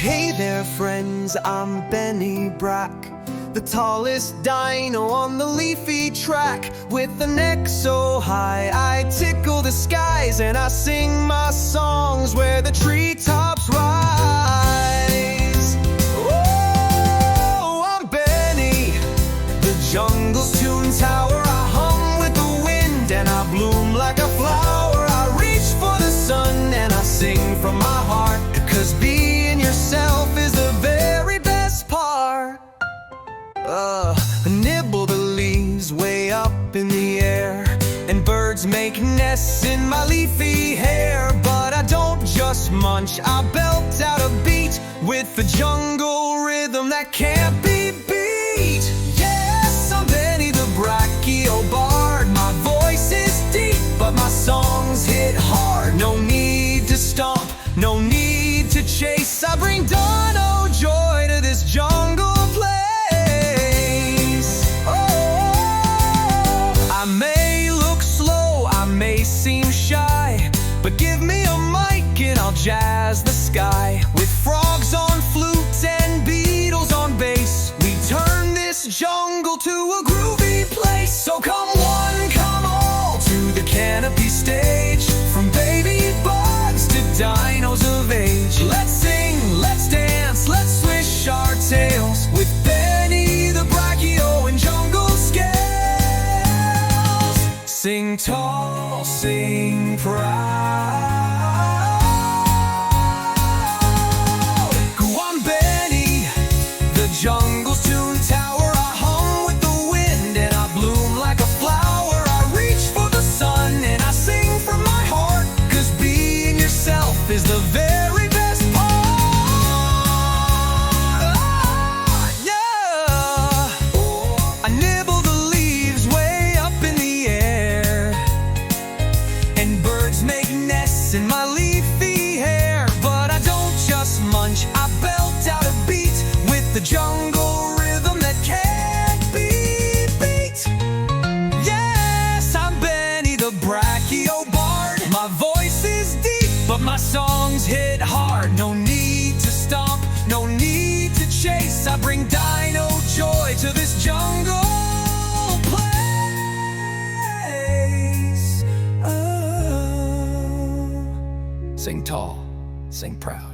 Hey there friends, I'm Benny Brack, the tallest dino on the leafy track. With a neck so high, I tickle the skies, and I sing my songs where the treetops rise. Oh, I'm Benny, the jungle's tune tower. I hum with the wind and I bloom like a flower. I reach for the sun and I sing from my heart, 'cause being yourself is the very best part. Nibble the leaves way up in the air, and birds make nests in my leafy hair. But I don't just munch, I belt out a beat with the jungle rhythm that can't be beat. Yes, I'm Benny the Brachio bard. My voice is deep, but my songs hit hard. No need to stomp, no need to chase. I bring dino joy to this jungle place. I may look slow, I may seem shy, but give me a mic and I'll jazz the sky. With frogs on flute and beetles on bass, we turn this jungle to a groovy place. So come one, come all to the canopy stage, from baby bugs to dinos of age. Let's sing, let's dance, let's swish our tails with Benny the Brachio and jungle scale. Sing tall, sing proud. Go on, Benny, the jungle's tune tower. I hum with the wind and I bloom like a flower. I reach for the sun and I sing from my heart, 'cause being yourself is the very best part. Yeah, I nibble the leaves way up in the air, and birds make nests in my leafy hair. But I don't just munch, I belt out a beat with the jungle rhythm that can't be beat. Yes, I'm Benny the Brachio bard. My voice is deep, but my songs hit hard. No need to stomp, no need to chase. I bring dino joy to this jungle place. Oh. Sing tall, sing proud.